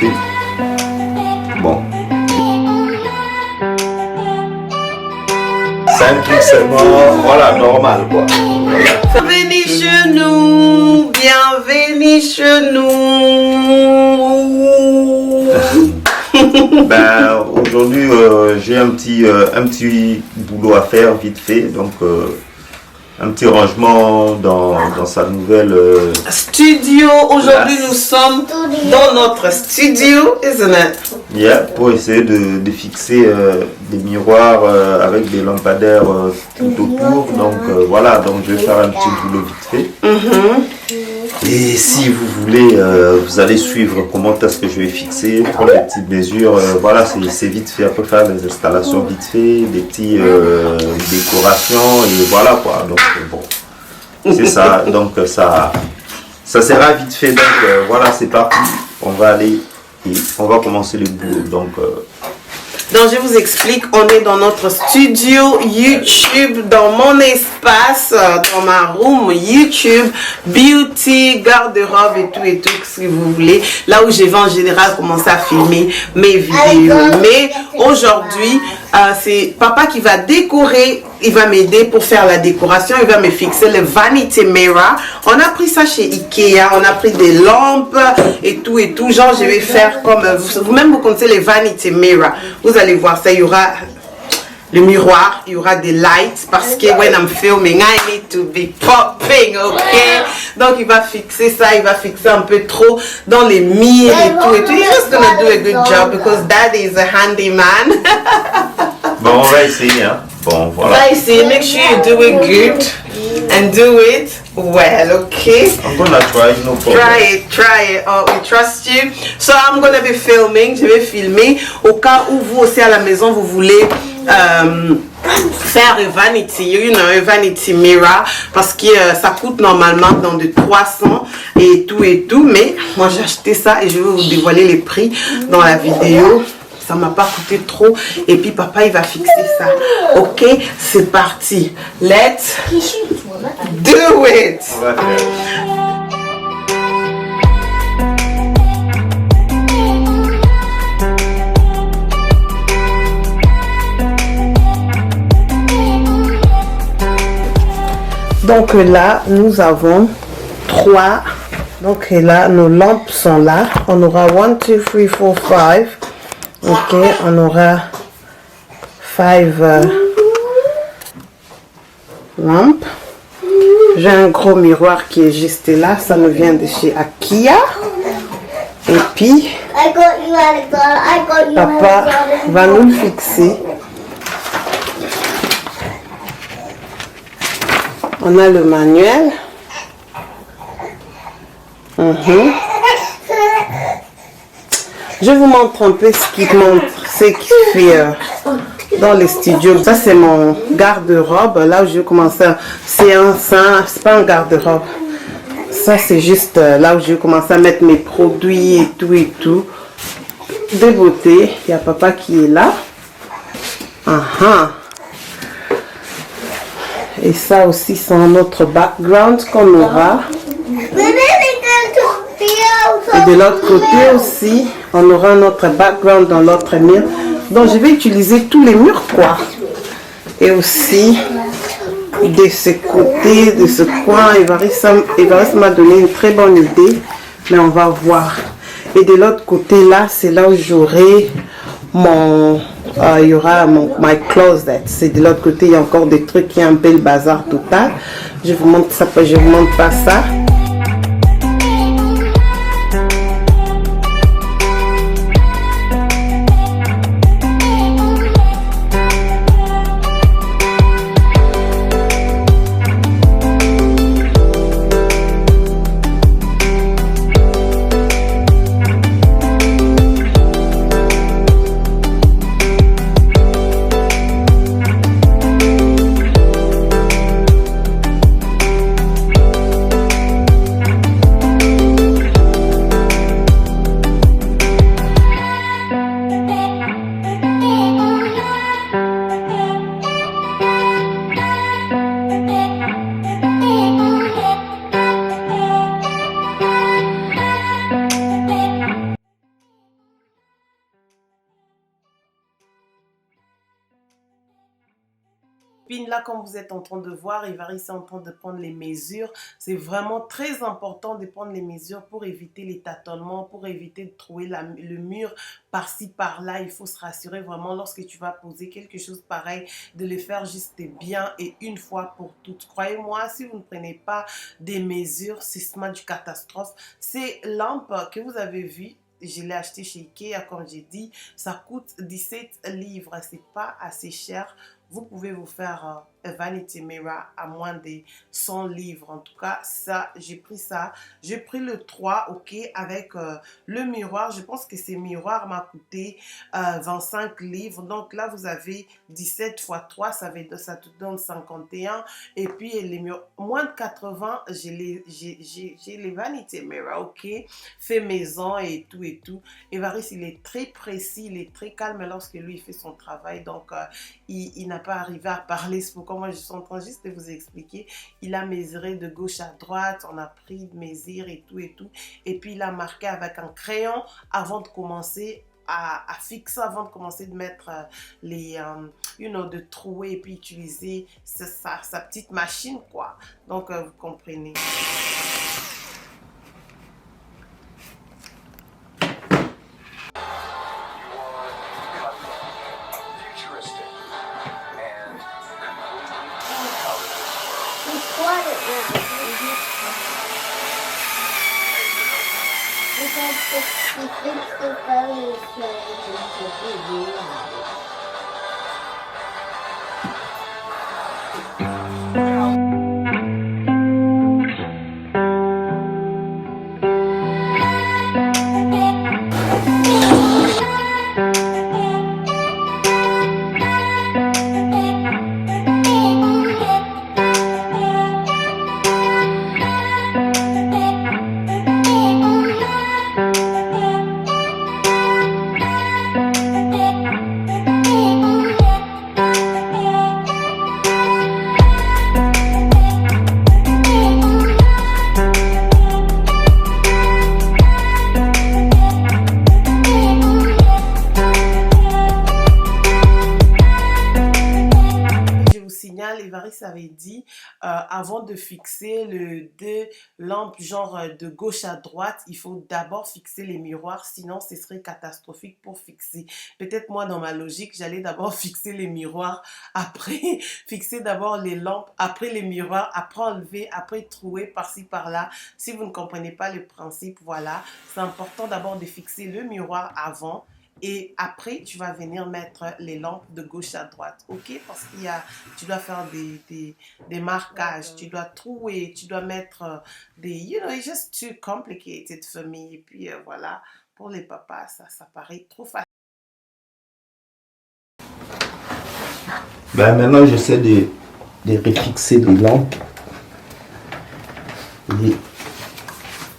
fait. Bon. C'est un truc seulement, voilà, normal quoi. Voilà. Bienvenue chez nous, bienvenue chez nous. Ben, aujourd'hui, j'ai un petit boulot à faire vite fait, donc un petit rangement dans sa nouvelle Studio. Aujourd'hui, nous sommes dans notre studio, isn't it? Yeah, pour essayer de fixer des miroirs avec des lampadaires tout autour. Donc voilà, donc je vais faire un petit boulot vite fait. Et si vous voulez, vous allez suivre comment est-ce que je vais fixer, prendre les petites mesures. Voilà, c'est vite fait. On peut faire des installations vite fait, des petites décorations et voilà quoi. Donc bon, c'est ça. Donc ça sera vite fait. Donc voilà, c'est parti. On va aller et on va commencer le boulot. Donc je vous explique, on est dans notre studio YouTube, dans mon espace, dans ma room YouTube, beauty, garde-robe et tout, si vous voulez. Là où je vais en général commencer à filmer mes vidéos. Mais aujourd'hui, c'est papa qui va décorer, il va m'aider pour faire la décoration, il va me fixer le vanity mirror. On a pris ça chez Ikea, on a pris des lampes et tout. Genre, je vais faire comme, vous-même vous connaissez les vanity mirror. Vous allez voir ça, il y aura le miroir, il y aura des lights parce que when I'm filming, I need to be popping, ok? Donc il va fixer ça, il va fixer un peu trop dans les murs et tout. He's just gonna do a good job because dad is a handyman. bon, on va essayer, hein. Bon, voilà. On va essayer, make sure you do it good and do it well, okay? I'm gonna try, no problem. Try it. Oh, we trust you. So I'm gonna be filming. Je vais filmer au cas où vous aussi à la maison vous voulez faire un vanity, un vanity mirror parce que ça coûte normalement dans de 300 et tout. Mais moi j'ai acheté ça et je vais vous dévoiler les prix dans la vidéo. Ça m'a pas coûté trop et puis papa il va fixer ça. Ok, c'est parti. Let's do it. Donc là nous avons 3. Donc là nos lampes sont là. On aura 1, 2, 3, 4, 5. Ok, on aura 5 lampes. J'ai un gros miroir qui est juste là. Ça me vient de chez Ikea. Et puis, papa va nous le fixer. On a le manuel. Je vous montre un peu ce qui fait dans les studios. Ça c'est mon garde-robe. Là où je commence à... C'est pas un garde-robe. Ça c'est juste là où je commence à mettre mes produits et tout. De beauté. Il y a papa qui est là. Et ça aussi c'est notre background qu'on aura. Et de l'autre côté aussi, on aura notre background dans l'autre mur. Donc je vais utiliser tous les murs quoi. Et aussi de ce côté, de ce coin, Évariste m'a donné une très bonne idée. Mais on va voir. Et de l'autre côté là, c'est là où j'aurai mon... il y aura my closet. C'est de l'autre côté, il y a encore des trucs qui est un peu le bazar total. Je vous montre ça, je vous montre pas ça. copines, là, comme vous êtes en train de voir, Évariste est en train de prendre les mesures. C'est vraiment très important de prendre les mesures pour éviter les tâtonnements, pour éviter de trouver le mur par-ci, par-là. Il faut se rassurer vraiment lorsque tu vas poser quelque chose pareil, de le faire juste bien et une fois pour toutes. Croyez-moi, si vous ne prenez pas des mesures, c'est du catastrophe. Ces lampes que vous avez vues, je l'ai acheté chez Ikea, comme j'ai dit, ça coûte 17 livres, c'est pas assez cher. Vous pouvez vous faire un vanity mirror à moins de 100 livres. En tout cas, ça, j'ai pris ça. J'ai pris le 3, ok, avec le miroir. Je pense que ce miroir m'a coûté 25 livres. Donc là, vous avez 17 x 3, ça te donne 51. Et puis, les miroirs, moins de 80, j'ai les vanity mirror, ok, fait maison et tout et tout. Évariste, il est très précis, il est très calme lorsque lui, il fait son travail. Donc, il n'a pas arrivé à parler. C'est pourquoi moi, je suis en train juste de vous expliquer. Il a mesuré de gauche à droite, on a pris de mesure et tout et tout. Et puis, il a marqué avec un crayon avant de commencer à fixer, avant de commencer de mettre de trouer et puis utiliser sa petite machine, quoi. Donc, vous comprenez. He thinks the phone is changing to be real. Évariste avait dit avant de fixer les deux lampes genre de gauche à droite, il faut d'abord fixer les miroirs, sinon ce serait catastrophique pour fixer. Peut-être moi dans ma logique, j'allais d'abord fixer les miroirs, après fixer d'abord les lampes, après les miroirs, après enlever, après trouer par-ci par-là. Si vous ne comprenez pas le principe, voilà, c'est important d'abord de fixer le miroir avant. Et après, tu vas venir mettre les lampes de gauche à droite, ok? Parce qu'il y a, tu dois faire des marquages, tu dois trouer, tu dois mettre it's just too complicated for me. Et puis voilà, pour les papas, ça paraît trop facile. Ben maintenant, j'essaie de refixer les lampes. Et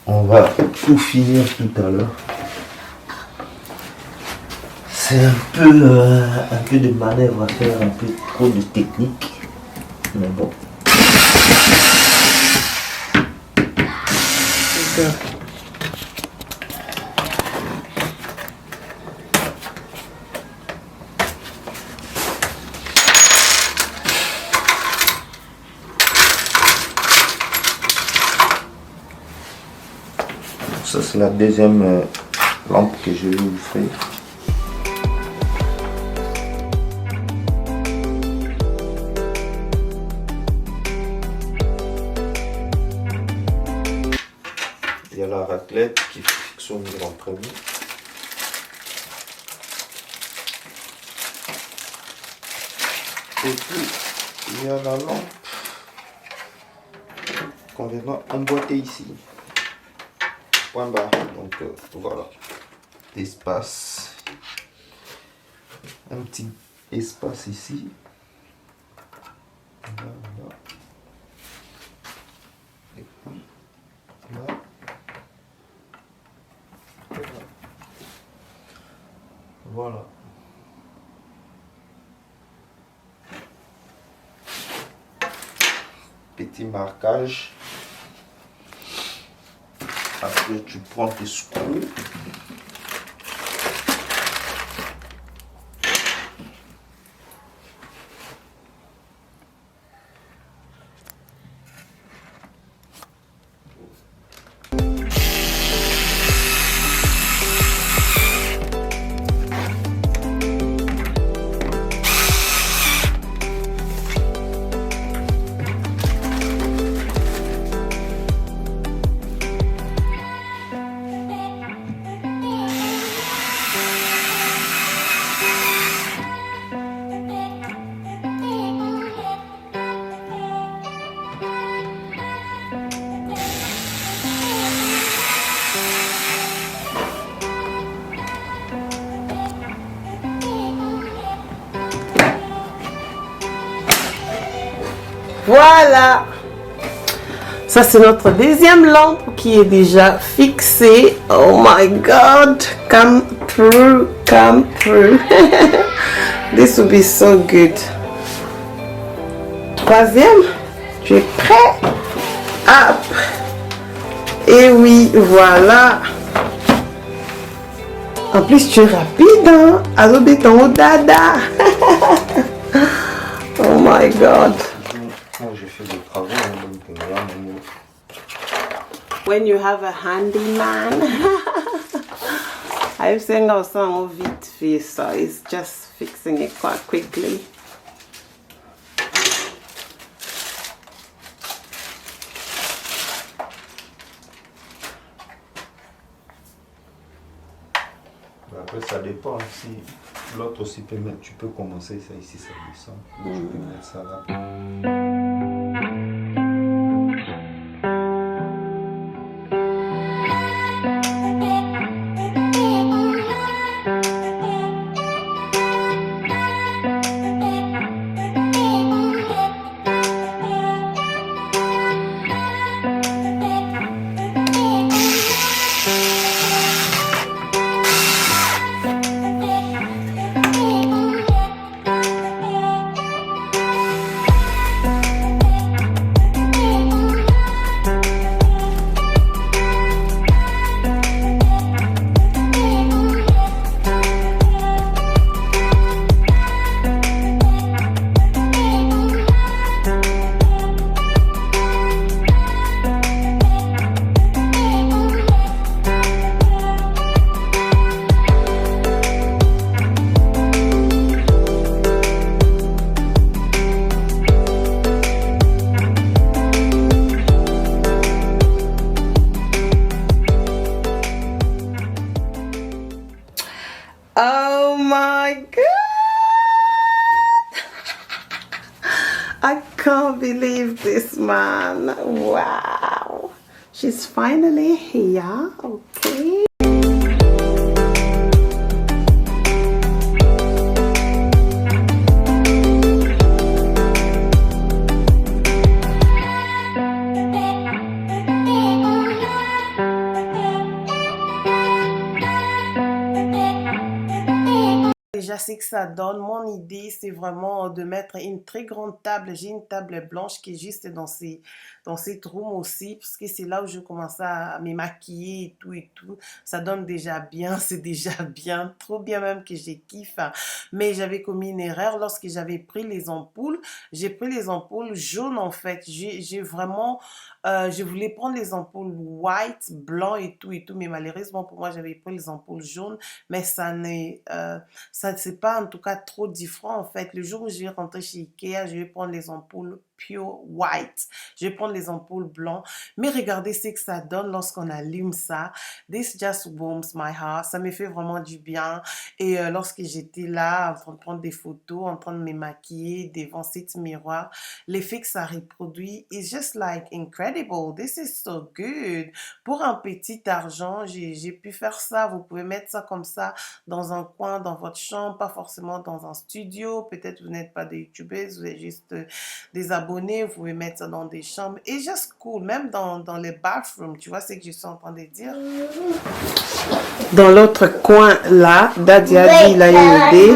on va tout finir tout à l'heure. C'est un peu de manœuvre à faire, un peu trop de technique, mais bon. Ça c'est la deuxième lampe que je vais vous faire. Il y a la raclette qui fixe au mur en premier. Et puis, il y a la lampe qu'on viendra emboîter ici. Point barre. Donc voilà. Espace. Un petit espace ici. Voilà. Et puis là. Voilà. Petit marquage. Après, tu prends tes screws. voilà. Ça, c'est notre deuxième lampe qui est déjà fixée. Oh my God. Come through, come through. This will be so good. Troisième, tu es prêt? Hop. Et oui, voilà. En plus, tu es rapide, hein? Allo béton, dada. Oh my God. Moi, j'ai fait des travaux, donc là, When you have a handyman. I've seen some vite fait, so it's just fixing it quite quickly. après, ça dépend. Si l'autre aussi peut mettre, tu peux commencer ça ici, ça descend. Donc, tu peux mettre ça là. Oh my God! I can't believe this, man. Wow. She's finally here. Okay. Déjà, c'est que ça donne. Mon idée, c'est vraiment de mettre une très grande table. J'ai une table blanche qui est juste dans cette room aussi, parce que c'est là où je commence à me maquiller et tout et tout. Ça donne déjà bien, c'est déjà bien, trop bien même que j'ai kiffe. Mais j'avais commis une erreur lorsque j'avais pris les ampoules. J'ai pris les ampoules jaunes en fait. J'ai vraiment, je voulais prendre les ampoules white, blanc et tout, mais malheureusement pour moi, j'avais pris les ampoules jaunes, mais ça n'est, ça c'est pas en tout cas trop différent en fait. Le jour où je vais rentrer chez Ikea, je vais prendre les ampoules pure white. Je vais prendre les ampoules blancs. Mais regardez ce que ça donne lorsqu'on allume ça. This just warms my heart. Ça me fait vraiment du bien. Et lorsque j'étais là, en train de prendre des photos, en train de me maquiller devant cet miroir, l'effet que ça reproduit is just like incredible. This is so good. Pour un petit argent, j'ai pu faire ça. Vous pouvez mettre ça comme ça dans un coin, dans votre chambre, pas forcément dans un studio. Peut-être vous n'êtes pas des youtubeuses, vous êtes juste des abonnés. Vous pouvez mettre ça dans des chambres. Et juste cool, même dans les bathrooms. Tu vois ce que je suis en train de dire? Dans l'autre coin là, Daddy a dit il a une idée.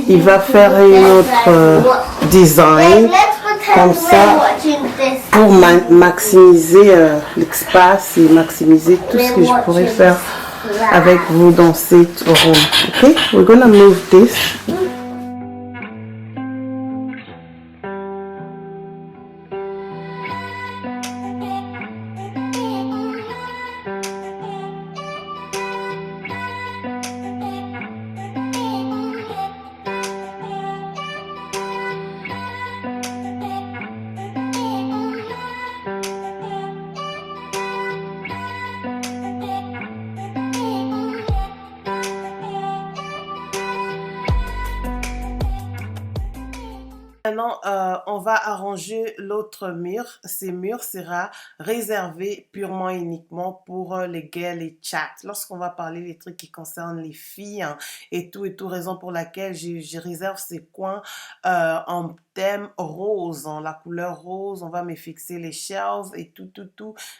Il va faire une autre design comme ça pour maximiser l'espace et maximiser tout ce que je pourrais faire avec vous dans cette room. Ok, we're gonna move this. Maintenant, on va arranger l'autre mur. Ces murs sera réservé purement et uniquement pour les girls et chats. Lorsqu'on va parler des trucs qui concernent les filles hein, et tout, raison pour laquelle je réserve ces coins en thème rose, hein, la couleur rose. On va me fixer les shelves et tout.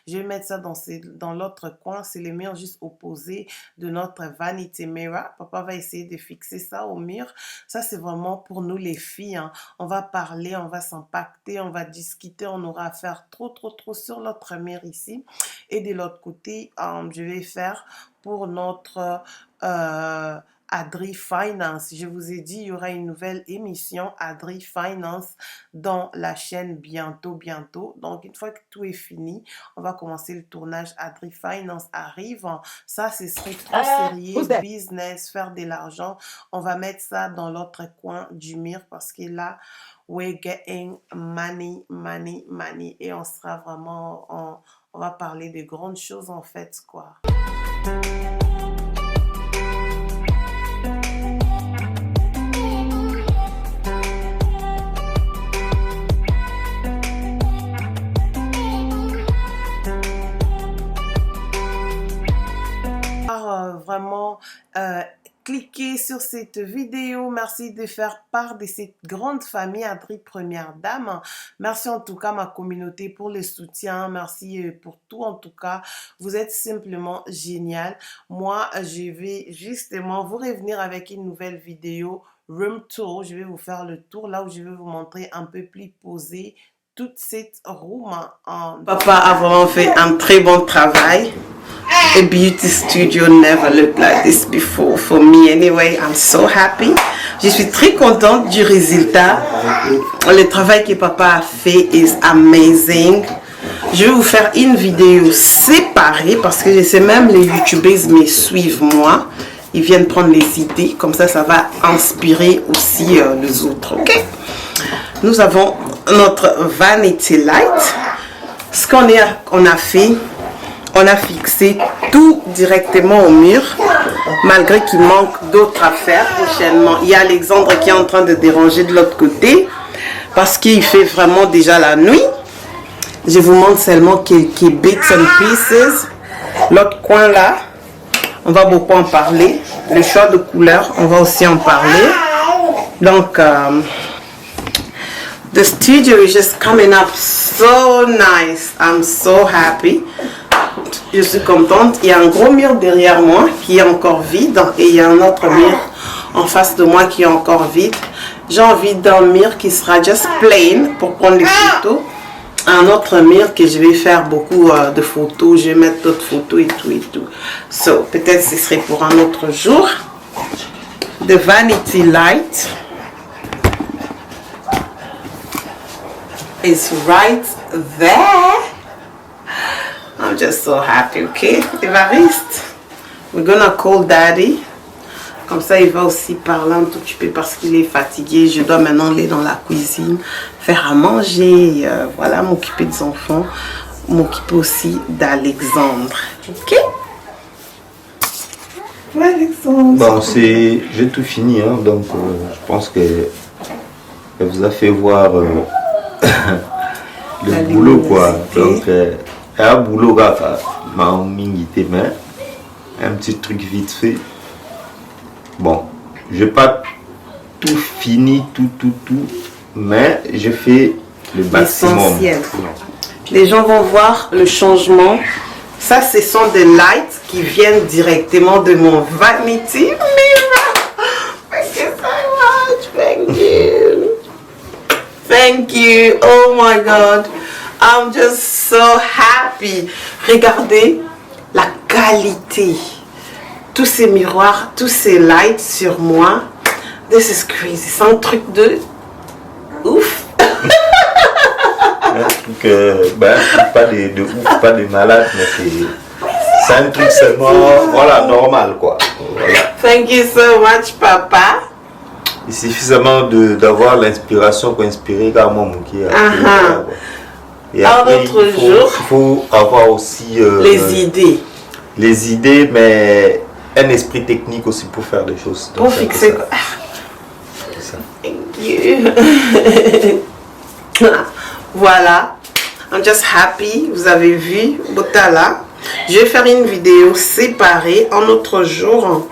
Je vais mettre ça dans l'autre coin. C'est les murs juste opposés de notre vanity mirror. Papa va essayer de fixer ça au mur. Ça, c'est vraiment pour nous les filles. Hein. On va parler, on va s'impacter, on va discuter. On aura à faire trop sur notre mur ici. Et de l'autre côté, je vais faire pour notre Adri Finance. Je vous ai dit, il y aura une nouvelle émission Adri Finance dans la chaîne bientôt. Donc, une fois que tout est fini, on va commencer le tournage. Adri Finance arrive. Ça, ce serait trop sérieux. Business, faire de l'argent. On va mettre ça dans l'autre coin du mur parce que là, we're getting money. Et on sera vraiment... On va parler de grandes choses en fait, quoi. Vraiment cliquez sur cette vidéo. Merci de faire part de cette grande famille Adri Première Dame. Merci en tout cas ma communauté pour le soutien. Merci pour tout en tout cas. Vous êtes simplement génial. Moi, je vais justement vous revenir avec une nouvelle vidéo room tour. Je vais vous faire le tour là où je vais vous montrer un peu plus posé toute cette room. Papa a vraiment fait un très bon travail. A beauty studio never looked like this before for me. Anyway, I'm so happy. Je suis très contente du résultat. Le travail que papa a fait is amazing. Je vais vous faire une vidéo séparée parce que je sais même les youtubeurs me suivent moi. Ils viennent prendre les idées. Comme ça, ça va inspirer aussi les autres. Ok? Nous avons notre vanity light. Ce qu'on a fait, on a fixé tout directement au mur, malgré qu'il manque d'autres affaires prochainement. Il y a Alexandre qui est en train de déranger de l'autre côté, parce qu'il fait vraiment déjà la nuit. Je vous montre seulement quelques bits and pieces. L'autre coin là, on va beaucoup en parler. Le choix de couleurs, on va aussi en parler. Donc, the studio is just coming up so nice. I'm so happy. Je suis contente. Il y a un gros mur derrière moi qui est encore vide. Et il y a un autre mur en face de moi qui est encore vide. J'ai envie d'un mur qui sera just plain pour prendre les photos. Un autre mur que je vais faire beaucoup de photos. Je vais mettre d'autres photos et tout. So, peut-être ce serait pour un autre jour. The vanity light is right there. I'm just so happy, okay? Évariste, we're gonna call daddy. Comme ça, il va aussi parler un tout petit peu parce qu'il est fatigué. Je dois maintenant aller dans la cuisine, faire à manger, voilà, m'occuper des enfants, m'occuper aussi d'Alexandre, ok? Alexandre. Bon, j'ai tout fini, hein, donc je pense que elle vous a fait voir le boulot, quoi. Donc, un boulot, un petit truc vite fait. Bon, je n'ai pas tout fini, tout, mais j'ai fait le maximum. Les gens vont voir le changement. Ça, ce sont des lights qui viennent directement de mon vanity mirror. Thank you so much. Thank you. Thank you. Oh my God. I'm just so happy. Regardez la qualité. Tous ces miroirs, tous ces lights sur moi. This is crazy. C'est un truc de ouf. Un truc, pas de malade, mais c'est un truc seulement, voilà, normal, quoi. Voilà. Thank you so much, papa. Il suffit suffisamment d'avoir l'inspiration pour inspirer carrément mon qui Et après, il faut avoir aussi les idées. Les idées, mais un esprit technique aussi pour faire des choses. Pour fixer. Ça. Thank you. Voilà. I'm just happy. Vous avez vu. Botala. Je vais faire une vidéo séparée un autre jour.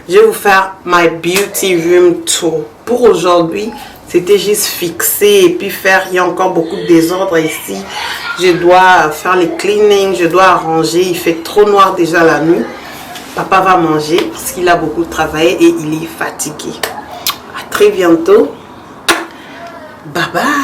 Je vais vous faire my beauty room tour. Pour aujourd'hui, C'était juste fixer et puis faire. Il y a encore beaucoup de désordre ici. Je dois faire les cleaning, je dois arranger. Il fait trop noir déjà la nuit. Papa va manger parce qu'il a beaucoup travaillé et il est fatigué. À très bientôt. Bye bye.